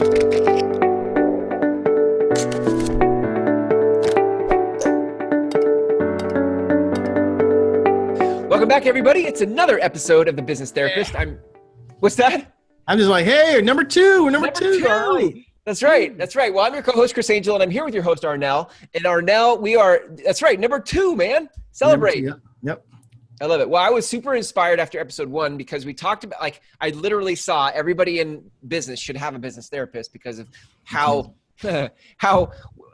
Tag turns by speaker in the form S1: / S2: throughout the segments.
S1: Welcome back, everybody. It's another episode of The Business Therapist. What's that?
S2: I'm just like, hey, number two. We're number two.
S1: All right. That's right. Well, I'm your co-host, Chris Angel, and I'm here with your host, Arnell. And Arnell, that's right, number two, man. Celebrate.
S2: Two, yep.
S1: I love it. Well, I was super inspired after episode 1 because we talked about, I literally saw everybody in business should have a business therapist because of how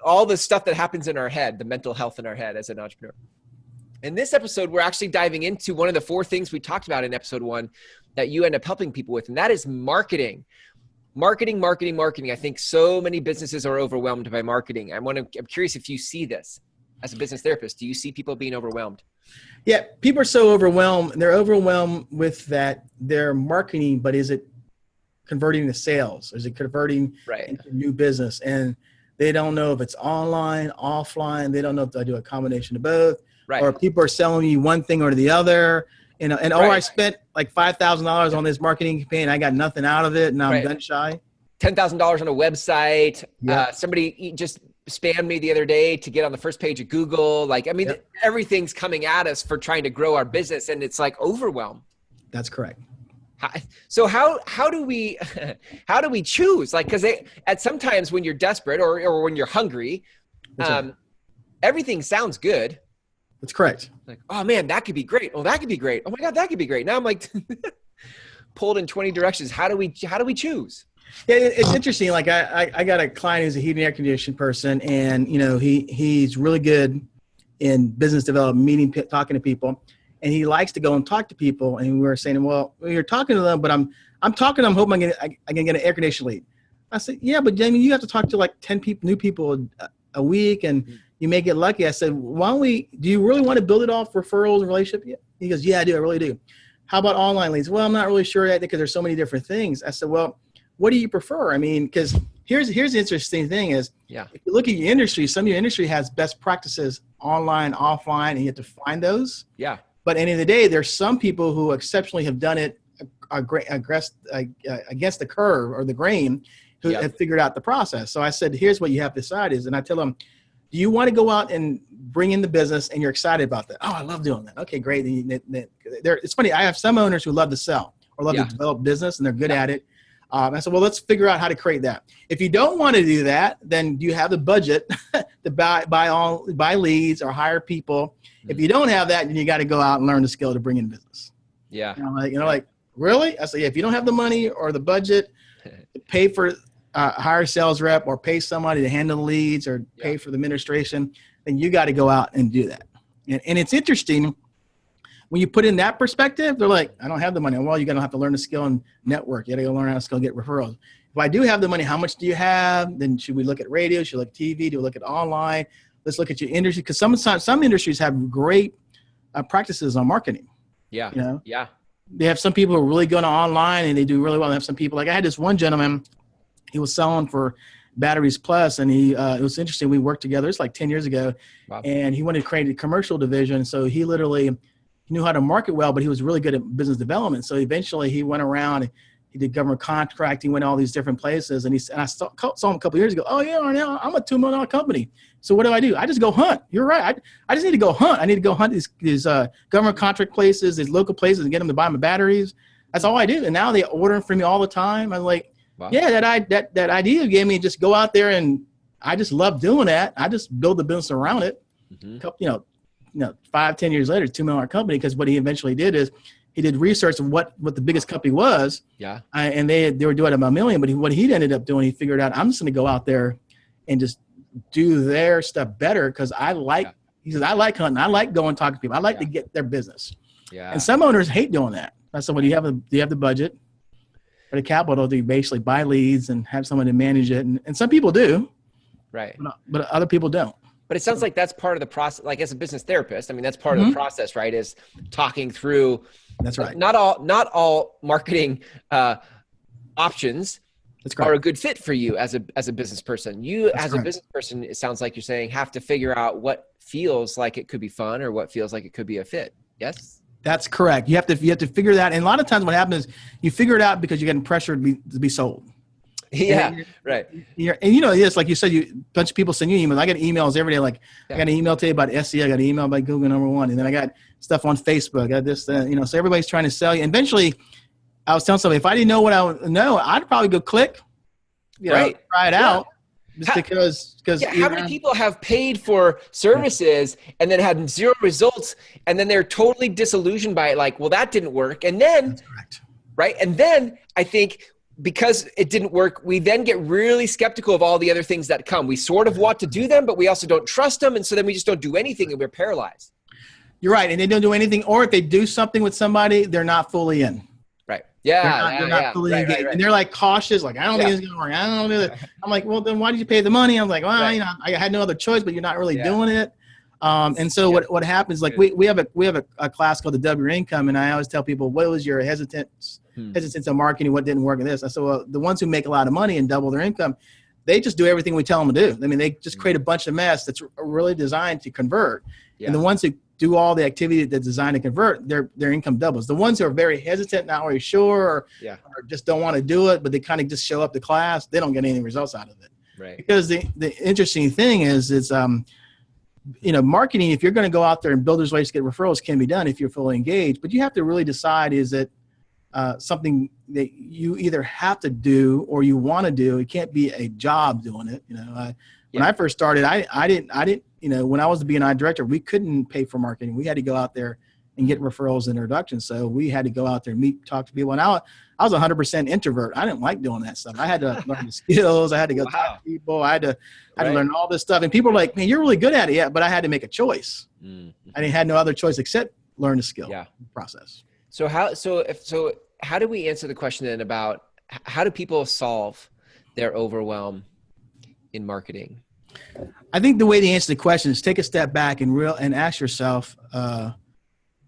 S1: all the stuff that happens in our head, the mental health in our head as an entrepreneur. In this episode, we're actually diving into one of the 4 things we talked about in episode 1 that you end up helping people with, and that is marketing. Marketing. I think so many businesses are overwhelmed by marketing. I'm curious if you see this as a business therapist. Do you see people being overwhelmed?
S2: Yeah, people are so overwhelmed. They're overwhelmed with that. They're marketing, but is it converting to sales? Is it converting into new business? And they don't know if it's online, offline. They don't know if they do a combination of both. Right. Or people are selling you one thing or the other, I spent like $5,000 on this marketing campaign. I got nothing out of it, and I'm gun shy.
S1: $10,000 on a website.
S2: Yeah.
S1: Somebody just spammed me the other day to get on the first page of Google. Everything's coming at us for trying to grow our business, and it's like overwhelm.
S2: That's correct.
S1: So how do we choose? Because at sometimes when you're desperate or when you're hungry, everything sounds good.
S2: That's correct.
S1: Like, oh man, that could be great. Oh, that could be great. Oh my God, that could be great. Now I'm like pulled in 20 directions. How do we choose?
S2: Yeah, it's interesting. Like I got a client who's a heating and air conditioning person, and he's really good in business development, talking to people, and he likes to go and talk to people. And we were saying, well, you're talking to them, but I'm talking to them, hoping I can get an air conditioning lead. I said, yeah, but Jamie, you have to talk to like 10 new people a week, and you may get lucky. I said, do you really want to build it off referrals and relationship? Yeah. He goes, yeah, I do. I really do. How about online leads? Well, I'm not really sure yet because there's so many different things. I said, well, what do you prefer? I mean, because here's the interesting thing is, if you look at your industry, some of your industry has best practices online, offline, and you have to find those.
S1: Yeah.
S2: But at the end of the day, there's some people who exceptionally have done it against the curve or the grain, who have figured out the process. So I said, here's what you have to decide is, and I tell them, do you want to go out and bring in the business and you're excited about that? Oh, I love doing that. Okay, great. It's funny. I have some owners who love to sell or love to develop business, and they're good at it. I said, well, let's figure out how to create that. If you don't want to do that, then do you have the budget to buy leads or hire people? Mm-hmm. If you don't have that, then you got to go out and learn the skill to bring in business.
S1: Yeah.
S2: Like, really? I said, if you don't have the money or the budget to pay for hire a sales rep or pay somebody to handle the leads or pay for the administration, then you got to go out and do that. And it's interesting when you put in that perspective, they're like, I don't have the money. Well, you're going to have to learn the skill and network. You got to go learn how to get referrals. If I do have the money, how much do you have? Then should we look at radio? Should we look at TV? Do we look at online? Let's look at your industry. Because some industries have great practices on marketing.
S1: Yeah. Yeah.
S2: They have some people who are really good online and they do really well. They have some people, like I had this one gentleman, he was selling for Batteries Plus, and it was interesting. We worked together. It's like 10 years ago. Wow. And he wanted to create a commercial division. So he knew how to market well, but he was really good at business development. So eventually he went around, he did government contracting, went all these different places. And I saw him a couple of years ago. Oh yeah, Arnell, I'm a $2 million company. So what do? I just go hunt. You're right. I just need to go hunt. I need to go hunt these government contract places, these local places, and get them to buy my batteries. That's all I do. And now they order from me all the time. I'm like, wow. Yeah, that idea gave me just go out there, and I just love doing that. I just build the business around it. Mm-hmm. 5-10 years later, $2 million company, because what he eventually did is he did research of what the biggest company was. Yeah. And they were doing about $1 million, but what he ended up doing, he figured out, I'm just going to go out there and just do their stuff better, because he says, I like hunting. I like going and talking to people. I like to get their business. Yeah. And some owners hate doing that. I said, well, do you have the budget or the capital to basically buy leads and have someone to manage it? And some people do. Right. But other people don't.
S1: But it sounds like that's part of the process. Like as a business therapist, I mean, that's part of the process, right? Is talking through.
S2: That's right.
S1: Not all marketing options are a good fit for you as a business person. As a business person, it sounds like you're saying, have to figure out what feels like it could be fun or what feels like it could be a fit. Yes.
S2: That's correct. You have to figure that. And a lot of times what happens is you figure it out because you're getting pressured to be sold.
S1: Yeah. Right.
S2: And you know, it's like you said, a bunch of people send you emails. I get emails every day. Like I got an email today about SEO. I got an email about Google #1. And then I got stuff on Facebook. I got this, you know, so everybody's trying to sell you. And eventually I was telling somebody, if I didn't know what I would know, I'd probably go click, you know, try it out. Just because
S1: how many people have paid for services and then had zero results, and then they're totally disillusioned by it, like, well, that didn't work. And then,
S2: that's correct.
S1: Right. And then I think because it didn't work, we then get really skeptical of all the other things that come. We sort of want to do them, but we also don't trust them. And so then we just don't do anything and we're paralyzed.
S2: You're right. And they don't do anything. Or if they do something with somebody, they're not fully in.
S1: Right. Yeah.
S2: They're not fully engaged. Right. And they're like cautious. Like, I don't think it's going to work. I don't do that. I'm like, well, then why did you pay the money? I'm like, well, you know, I had no other choice, but you're not really doing it. And so what happens, like we have a class called the W Income. And I always tell people, what was your hesitance on marketing? What didn't work in this? I said, well, the ones who make a lot of money and double their income, they just do everything we tell them to do. I mean, they just create a bunch of mess that's really designed to convert. And the ones who do all the activity that's designed to convert, their income doubles. The ones who are very hesitant, not really sure, or just don't want to do it, but they kind of just show up to class, they don't get any results out of it.
S1: Right.
S2: Because the interesting thing is you know, marketing, if you're going to go out there and build those ways to get referrals, can be done if you're fully engaged, but you have to really decide, is it something that you either have to do or you want to do? It can't be a job doing it. You know, when I first started, I didn't, you know, when I was the B&I director, we couldn't pay for marketing. We had to go out there and get referrals and introductions. So we had to go out there and talk to people. And I was 100% introvert. I didn't like doing that stuff. I had to learn the skills. I had to go talk to people. I had to learn all this stuff. And people were like, man, you're really good at it. Yeah, but I had to make a choice. I had no other choice except learn the skill process.
S1: So how do we answer the question then about how do people solve their overwhelm in marketing?
S2: I think the way to answer the question is take a step back and ask yourself,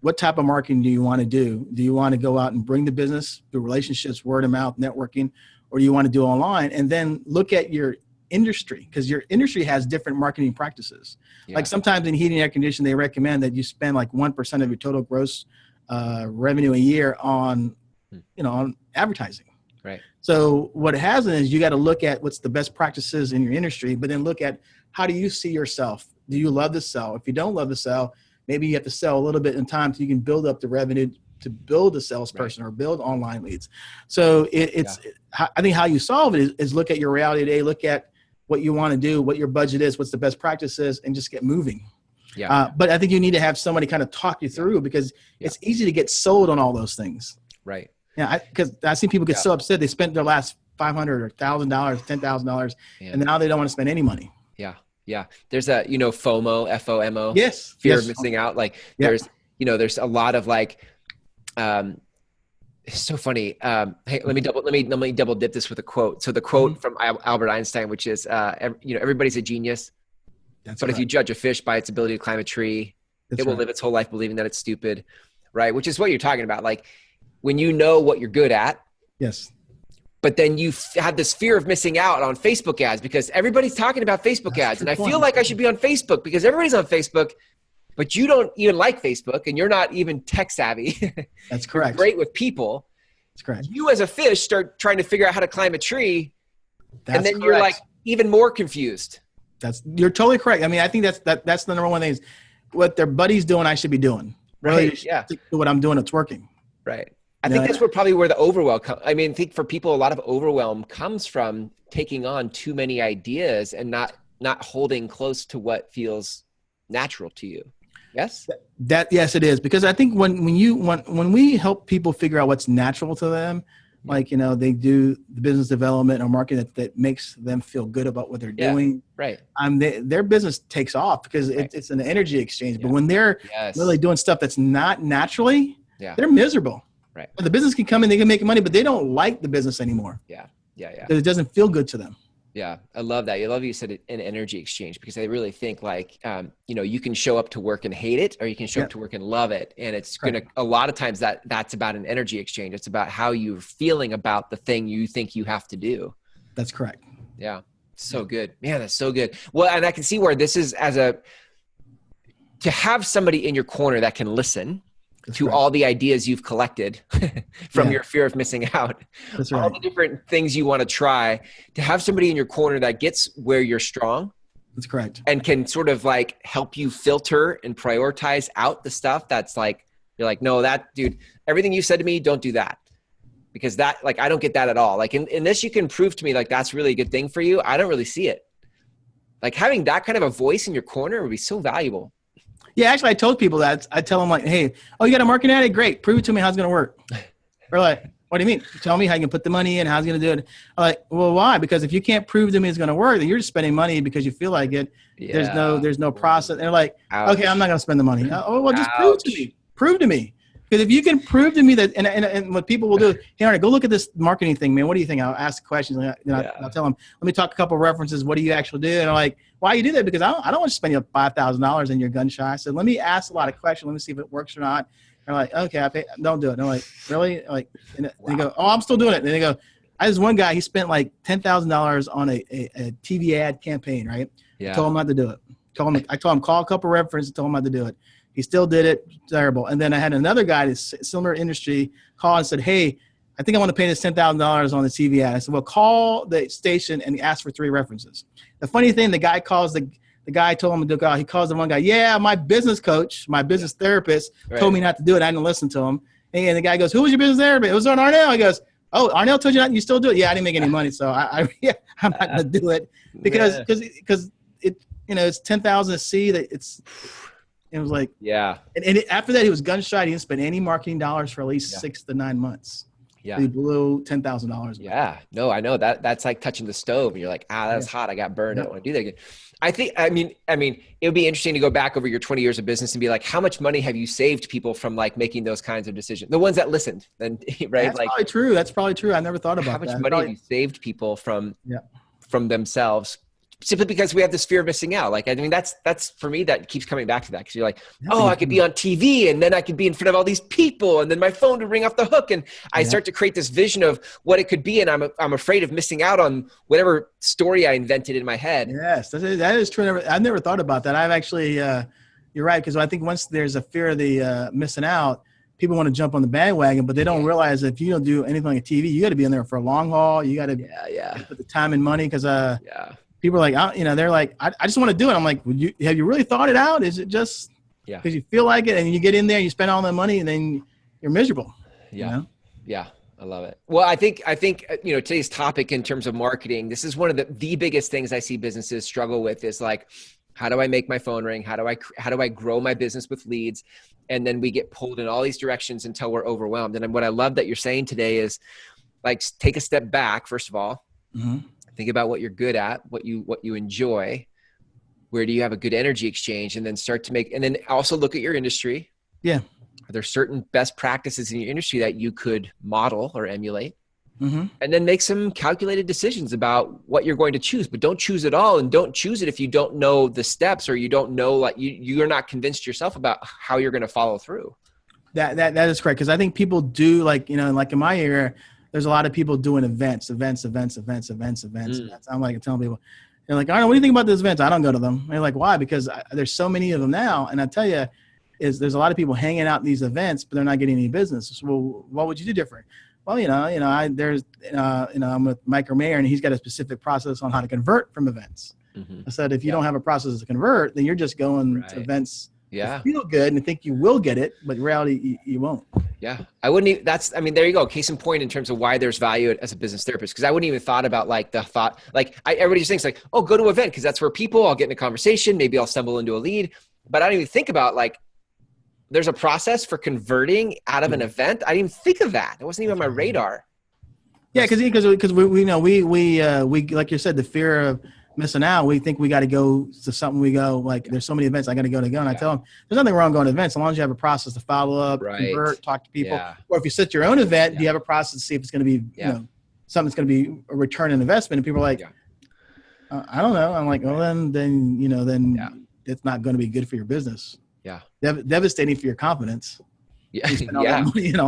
S2: what type of marketing do you want to do? Do you want to go out and bring the business through relationships, word of mouth, networking, or do you want to do online? And then look at your industry, because your industry has different marketing practices. Like sometimes in heating and air conditioning, they recommend that you spend like 1% of your total gross revenue a year on, you know, on advertising.
S1: Right.
S2: So what happens is you got to look at what's the best practices in your industry, but then look at how do you see yourself? Do you love to sell? If you don't love to sell, maybe you have to sell a little bit in time so you can build up the revenue to build a salesperson or build online leads. So I think how you solve it is look at your reality today, look at what you want to do, what your budget is, what's the best practices, and just get moving. But I think you need to have somebody kind of talk you through, because it's easy to get sold on all those things.
S1: Right.
S2: Yeah, because I've seen people get so upset they spent their last $500 or $1,000, $10,000, and now they don't want to spend any money.
S1: Yeah. There's a, you know, FOMO, FOMO.
S2: Yes.
S1: Fear of missing out. Like there's, you know, there's a lot of like, it's so funny. Hey, let me double dip this with a quote. So the quote from Albert Einstein, which is, you know, everybody's a genius, but if you judge a fish by its ability to climb a tree, it will live its whole life believing that it's stupid. Right. Which is what you're talking about. Like when you know what you're good at.
S2: Yes.
S1: But then you have this fear of missing out on Facebook ads because everybody's talking about Facebook ads. And I feel like I should be on Facebook because everybody's on Facebook, but you don't even like Facebook and you're not even tech savvy.
S2: That's correct.
S1: You're great with people.
S2: That's correct.
S1: You as a fish start trying to figure out how to climb a tree. And then you're like even more confused.
S2: You're totally correct. I mean, I think that's the number one thing is what their buddy's doing, I should be doing. Really,
S1: right. Yeah.
S2: What I'm doing, it's working.
S1: Right. I think that's probably where the overwhelm comes. I mean, I think for people, a lot of overwhelm comes from taking on too many ideas and not holding close to what feels natural to you. Yes?
S2: Yes, it is. Because I think when we help people figure out what's natural to them, like, you know, they do the business development or marketing that makes them feel good about what they're doing.
S1: Right.
S2: Their business takes off because it's an energy exchange. But when they're really doing stuff that's not naturally, they're miserable. Right. The business can come in, they can make money, but they don't like the business anymore.
S1: Yeah.
S2: Because it doesn't feel good to them. Yeah.
S1: I love that. You said an energy exchange, because I really think like, you know, you can show up to work and hate it, or you can show up to work and love it. And it's a lot of times that's about an energy exchange. It's about how you're feeling about the thing you think you have to do.
S2: That's correct.
S1: Yeah. So good, man. That's so good. Well, and I can see where this is to have somebody in your corner that can listen to all the ideas you've collected from your fear of missing out, all the different things you want to try, to have somebody in your corner that gets where you're strong.
S2: That's correct.
S1: And can sort of like help you filter and prioritize out the stuff that's like, you're like, no, that dude, everything you said to me, don't do that. Because that, like, I don't get that at all. Like in this, you can prove to me like, that's really a good thing for you. I don't really see it. Like having that kind of a voice in your corner would be so valuable.
S2: Yeah, actually, I told people that. I tell them like, hey, oh, you got a marketing ad? Great. Prove it to me how it's going to work. Or like, what do you mean? Tell me how you can put the money in, how it's going to do it. I'm like, well, why? Because if you can't prove to me it's going to work, then you're just spending money because you feel like it. Yeah. There's no process. And they're like, ouch. Okay, I'm not going to spend the money. Oh, well, just prove to me. Prove to me. Because if you can prove to me that, and what people will do, hey, all right, go look at this marketing thing, man. What do you think? I'll ask questions. And I'll tell them, let me talk a couple of references. What do you actually do? And I'm like, why you do that? Because I don't want to spend $5,000 and you're gun shy. So let me ask a lot of questions. Let me see if it works or not. And I'm like, okay, don't do it. And I'm like, really? Like, and they go, oh, I'm still doing it. And they go, I just one guy, he spent like $10,000 on a TV ad campaign, right? Yeah. I told him not to do it. I told him call a couple of references, told him not to do it. He still did it. Terrible. And then I had another guy that's similar industry call and said, hey, I think I want to pay this $10,000 on the TV ad. I said, well, call the station and ask for 3 references. The funny thing, the guy calls the guy told him to go out. He calls the one guy, yeah, my business coach, my business therapist told me not to do it. I didn't listen to him. And the guy goes, who was your business therapist? It was on Arnell. He goes, oh, Arnell told you not, you still do it? Yeah, I didn't make any money. So I'm not going to do it because it, it's 10,000 to see that it was like, yeah. And after that, he was gun shy. He didn't spend any marketing dollars for at least 6 to 9 months. Yeah. He blew $10,000.
S1: Yeah. No, I know that's like touching the stove. And you're like, that's hot. I got burned. I don't want to do that again. I mean, it would be interesting to go back over your 20 years of business and be like, how much money have you saved people from like making those kinds of decisions? The ones that listened, then, right?
S2: That's probably true. That's probably true. I never thought about that.
S1: How much money have you saved people from themselves? Simply because we have this fear of missing out. Like, I mean, that's for me, that keeps coming back to that. Cause you're like, oh, I could be on TV and then I could be in front of all these people and then my phone would ring off the hook. And I start to create this vision of what it could be. And I'm afraid of missing out on whatever story I invented in my head.
S2: Yes, that is true. I've never thought about that. I've actually, you're right. Cause I think once there's a fear of the missing out, people want to jump on the bandwagon, but they don't realize that if you don't do anything like TV, you got to be in there for a long haul. You got to put the time and money. Cause, people are like, they're like, I just want to do it. I'm like, have you really thought it out? Is it just because you feel like it and you get in there and you spend all that money and then you're miserable?
S1: Yeah. You know? Yeah. I love it. Well, I think, today's topic in terms of marketing, this is one of the biggest things I see businesses struggle with is like, how do I make my phone ring? How do I grow my business with leads? And then we get pulled in all these directions until we're overwhelmed. And what I love that you're saying today is like, take a step back, first of all. Mm-hmm. Think about what you're good at, what you enjoy, where do you have a good energy exchange, and then and then also look at your industry. Yeah. Are there certain best practices in your industry that you could model or emulate? Mm-hmm. And then make some calculated decisions about what you're going to choose, but don't choose it all. And don't choose it if you don't know the steps or you don't know, like you're not convinced yourself about how you're going to follow through.
S2: That is correct. Cause I think people do like in my area, there's a lot of people doing events. I'm like telling people, they're like, I don't know, what do you think about those events? I don't go to them. And they're like, why? Because there's so many of them now. And I tell you, there's a lot of people hanging out at these events, but they're not getting any business. So, well, what would you do different? Well, I'm with Mike Mayer and he's got a specific process on how to convert from events. Mm-hmm. I said, if you don't have a process to convert, then you're just going to events. Yeah. You feel good and think you will get it, but in reality, you won't.
S1: Yeah. I wouldn't even, there you go. Case in point in terms of why there's value as a business therapist. Cause I wouldn't even thought about everybody just thinks like, oh, go to an event. Cause that's where I'll get in a conversation. Maybe I'll stumble into a lead, but I don't even think about like, there's a process for converting out of an event. I didn't even think of that. It wasn't even on my radar.
S2: Yeah. Cause we like you said, the fear of missing out, we think we got to go to something. We go like, there's so many events I got to go. And I tell them, there's nothing wrong going to events as long as you have a process to follow up, convert, talk to people. Yeah. Or if you set your own event, you have a process to see if it's going to be, something that's going to be a return on investment. And people are like, I don't know. I'm like, well, then it's not going to be good for your business. Yeah. Devastating for your confidence. Yeah. You spend all that money and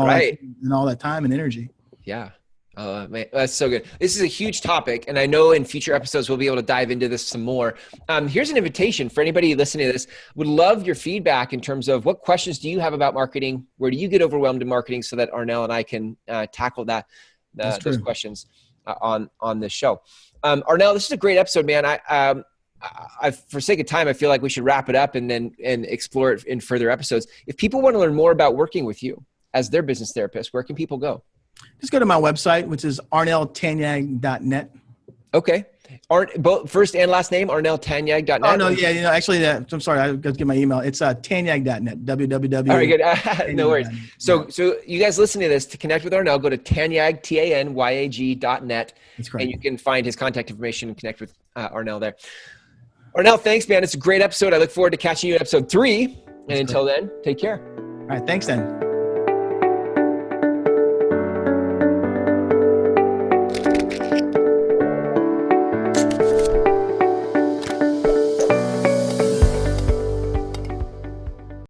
S2: all that time and energy.
S1: Yeah. Oh man, that's so good. This is a huge topic, and I know in future episodes we'll be able to dive into this some more. Here's an invitation for anybody listening to this. Would love your feedback in terms of what questions do you have about marketing? Where do you get overwhelmed in marketing, so that Arnell and I can tackle those questions on this show. Arnell, this is a great episode, man. I, for sake of time, I feel like we should wrap it up and explore it in further episodes. If people want to learn more about working with you as their business therapist, where can people go?
S2: Just go to my website, which is arnelltanyag.net.
S1: Okay. Both first and last name, arnelltanyag.net.
S2: Oh, no, yeah, actually, I'm sorry, I got to get my email. It's tanyag.net, www.
S1: All right, good. No worries. So you guys listening to this, to connect with Arnell, go to Tanyag, TANYAG.net. That's correct. And you can find his contact information and connect with Arnell there. Arnell, thanks, man. It's a great episode. I look forward to catching you in episode 3. And until then, take care.
S2: All right, thanks then.